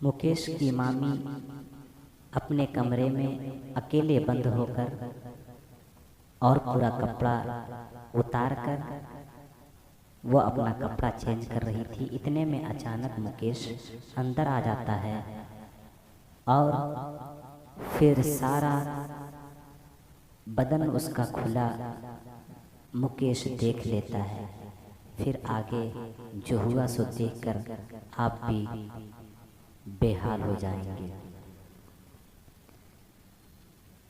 मुकेश की मामी अपने कमरे में अकेले बंद होकर और पूरा कपड़ा उतार कर वो अपना कपड़ा चेंज कर रही थी। इतने में अचानक मुकेश अंदर आ जाता है और फिर सारा बदन उसका खुला मुकेश देख लेता है। फिर आगे जो हुआ सो देखकर आप भी बेहाल हो जाएंगे।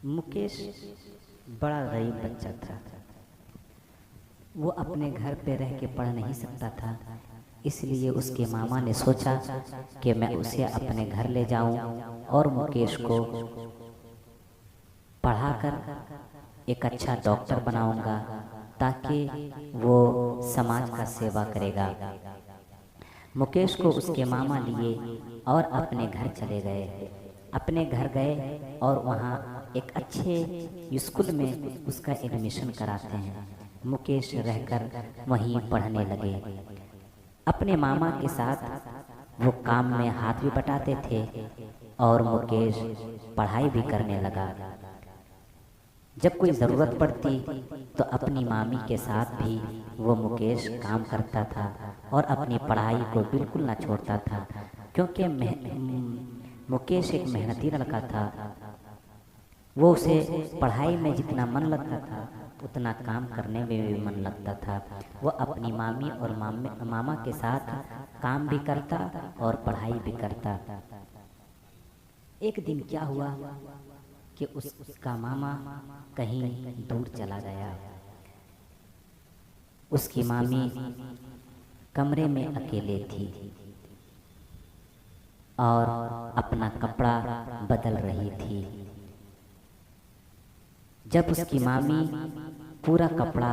मुकेश बड़ा गरीब बच्चा था। वो अपने घर पे रह के पढ़ नहीं सकता था, इसलिए उसके मामा ने सोचा कि मैं उसे अपने घर ले जाऊं और मुकेश को पढ़ाकर एक अच्छा डॉक्टर बनाऊंगा ताकि वो समाज का सेवा करेगा। मुकेश को उसके मामा लिए और अपने घर चले गए। अपने घर गए और वहाँ एक अच्छे स्कूल में उसका एडमिशन कराते हैं। मुकेश रहकर वहीं पढ़ने लगे। अपने मामा के साथ वो काम में हाथ भी बटाते थे और मुकेश पढ़ाई भी करने लगा। जब कोई ज़रूरत पड़ती तो अपनी मामी के साथ भी वो मुकेश काम करता था और अपनी पढ़ाई को बिल्कुल ना छोड़ता था, क्योंकि मुकेश एक मेहनती लड़का था। वो उसे पढ़ाई में जितना मन लगता था उतना काम करने में भी मन लगता था। वो अपनी मामी और मामा के साथ काम भी करता और पढ़ाई भी करता। एक दिन क्या हुआ कि उसका मामा कहीं दूर चला गया। उसकी मामी कमरे में अकेले थी और अपना कपड़ा बदल रही थी। जब उसकी मामी पूरा कपड़ा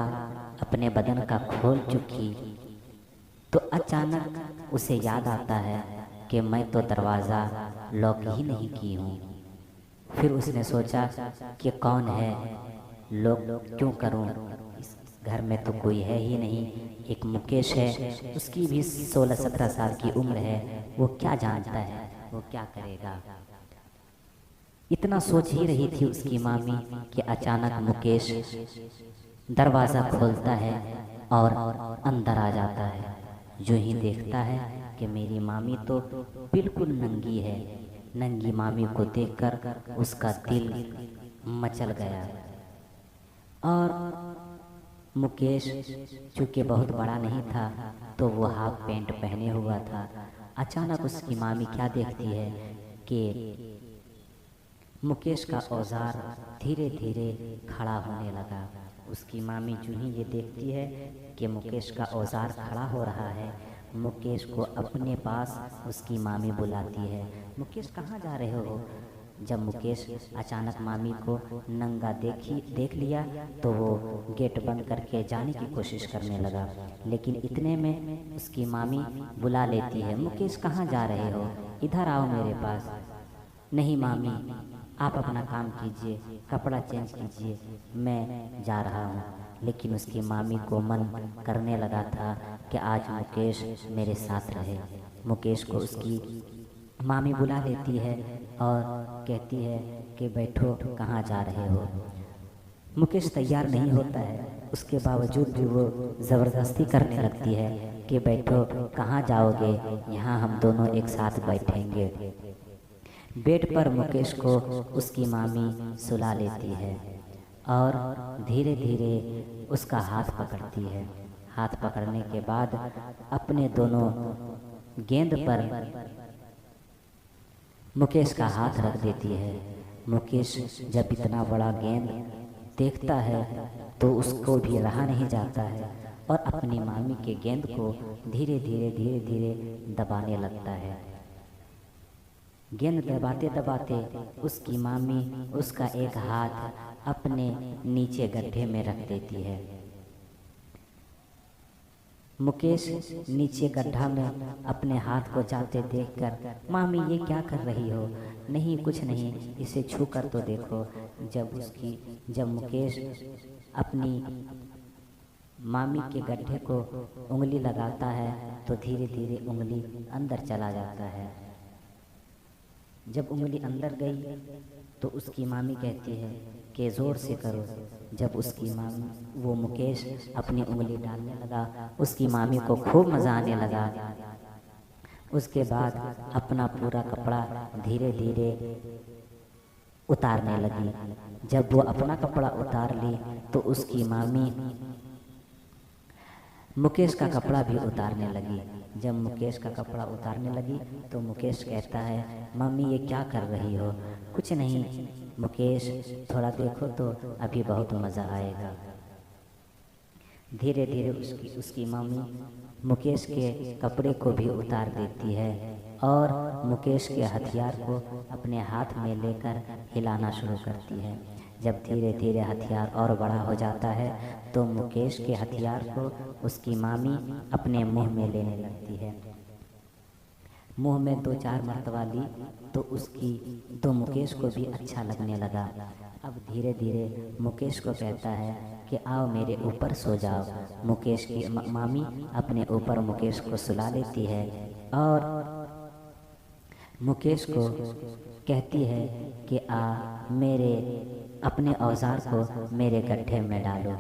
अपने बदन का खोल चुकी तो अचानक उसे याद आता है कि मैं तो दरवाज़ा लॉक ही नहीं की हूँ। फिर उसने सोचा कि कौन है, लॉक क्यों करूँ, इस घर में तो कोई है ही नहीं। एक मुकेश है, उसकी भी 16-17 साल की उम्र है, वो क्या जानता है, वो क्या करेगा। इतना सोच ही रही थी उसकी मामी कि अचानक मुकेश दरवाज़ा खोलता है और अंदर आ जाता है। जो ही देखता है कि मेरी मामी तो बिल्कुल नंगी है। नंगी मामी को देखकर उसका दिल मचल गया और मुकेश चूँकि बहुत बड़ा नहीं था तो वो हाफ पैंट पहने हुआ था। अचानक उसकी मामी क्या देखती है कि मुकेश का औजार धीरे धीरे खड़ा होने लगा। उसकी मामी जो ही ये देखती है कि मुकेश का औजार खड़ा हो रहा है, मुकेश को अपने पास उसकी मामी बुलाती है। मुकेश कहाँ जा रहे हो? जब मुकेश अचानक मामी को नंगा देख लिया तो वो गेट बंद करके जाने की कोशिश करने लगा, लेकिन इतने में उसकी मामी बुला लेती है, मुकेश कहाँ जा रहे हो, इधर आओ मेरे पास। नहीं मामी, आप अपना काम कीजिए, कपड़ा चेंज कीजिए, मैं जा रहा हूँ। लेकिन उसकी मामी को मन करने लगा था कि आज मुकेश मेरे साथ रहे। मुकेश को उसकी मामी बुला लेती है और कहती है कि बैठो, कहाँ जा रहे हो। मुकेश तैयार नहीं होता है, उसके बावजूद भी वो ज़बरदस्ती करने लगती है कि बैठो, कहाँ जाओगे, यहाँ हम दोनों एक साथ बैठेंगे। बेड पर मुकेश को उसकी मामी सुला लेती है और धीरे धीरे उसका हाथ पकड़ती है। हाथ पकड़ने के बाद अपने दोनों गेंद पर मुकेश का हाथ रख देती है। मुकेश जब इतना बड़ा गेंद देखता है तो उसको भी रहा नहीं जाता है और अपनी मामी के गेंद को धीरे धीरे दबाने लगता है। गेंद दबाते दबाते उसकी मामी उसका एक हाथ अपने नीचे गड्ढे में रख देती है। मुकेश नीचे गड्ढा में अपने हाथ को जाते देखकर, मामी ये क्या कर रही हो? नहीं कुछ नहीं, इसे छू कर तो देखो। जब मुकेश अपनी मामी के गड्ढे को उंगली लगाता है तो धीरे धीरे उंगली अंदर चला जाता है। जब उंगली अंदर गई तो उसकी मामी कहती है कि ज़ोर से करो। जब उसकी मामी वो मुकेश अपनी उंगली डालने लगा, उसकी मामी को खूब मज़ा आने लगा। उसके बाद अपना पूरा कपड़ा धीरे धीरे उतारने लगी। जब वो अपना कपड़ा उतार ली तो उसकी मामी मुकेश का कपड़ा भी उतारने लगी। जब मुकेश का कपड़ा उतारने लगी तो मुकेश कहता है, मम्मी ये क्या कर रही हो? कुछ नहीं मुकेश, थोड़ा देखो तो अभी बहुत मज़ा आएगा। धीरे धीरे उसकी मम्मी मुकेश के कपड़े को भी उतार देती है और मुकेश के हथियार को अपने हाथ में लेकर हिलाना शुरू करती है। जब धीरे धीरे हथियार और बड़ा हो जाता है तो मुकेश के हथियार को उसकी मामी अपने मुंह में लेने लगती है। मुंह में 2-4 मरतबा ली तो मुकेश को भी अच्छा लगने लगा। अब धीरे धीरे मुकेश को कहता है कि आओ मेरे ऊपर सो जाओ। मुकेश की मामी अपने ऊपर मुकेश को सुला लेती है और मुकेश को कहती है कि मेरे अपने औजार को मेरे गड्ढे में डालो।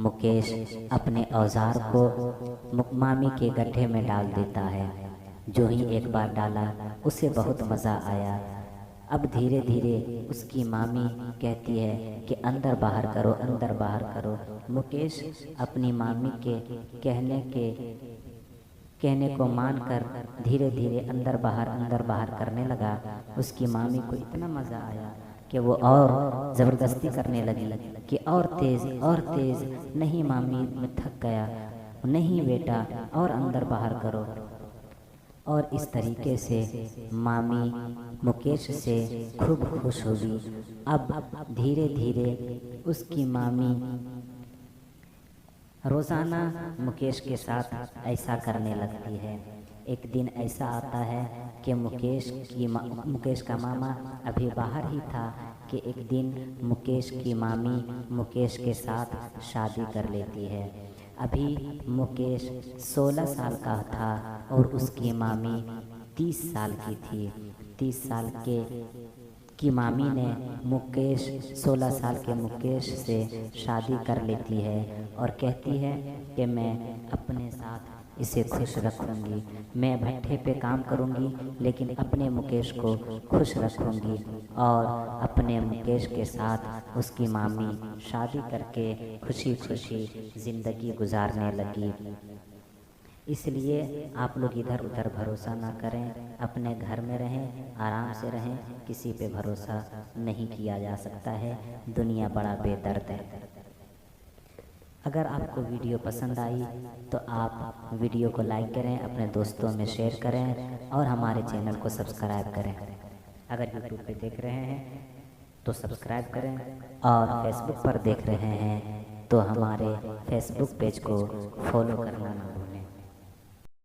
मुकेश अपने औजार को मामी के गड्ढे में डाल देता है। जो ही एक बार डाला उसे बहुत मज़ा आया। अब धीरे धीरे उसकी मामी कहती है कि अंदर बाहर करो, अंदर बाहर करो। मुकेश अपनी मामी के कहने को मानकर धीरे धीरे अंदर बाहर करने लगा। उसकी मामी को इतना मज़ा आया कि वो और ज़बरदस्ती करने लगी कि और तेज़। नहीं मामी मैं थक गया, नहीं बेटा और अंदर बाहर करो। और इस तरीके से मामी मुकेश से खूब खुश होगी। अब धीरे धीरे उसकी मामी रोज़ाना मुकेश के साथ ऐसा करने लगती है। एक दिन ऐसा आता है कि मुकेश का मामा अभी बाहर ही था कि एक दिन मुकेश की मामी मुकेश के साथ शादी कर लेती है। अभी मुकेश 16 साल का था और उसकी मामी 30 साल की थी। 30 साल की मामी ने 16 साल के मुकेश से शादी कर लेती है और कहती है कि मैं अपने साथ इसे खुश रखूंगी। मैं भट्ठे पे काम करूंगी लेकिन अपने मुकेश को खुश रखूंगी। और अपने मुकेश के साथ उसकी मामी शादी करके खुशी खुशी ज़िंदगी गुजारने लगी। इसलिए आप लोग इधर उधर भरोसा ना करें, अपने घर में रहें, आराम से रहें। किसी पे भरोसा नहीं किया जा सकता है। दुनिया बड़ा बेदर्द है। अगर आपको वीडियो पसंद आई तो आप वीडियो को लाइक करें, अपने दोस्तों में शेयर करें और हमारे चैनल को सब्सक्राइब करें। अगर यूट्यूब पे देख रहे हैं तो सब्सक्राइब करें और फेसबुक पर देख रहे हैं तो हमारे फेसबुक पेज को फॉलो करना ना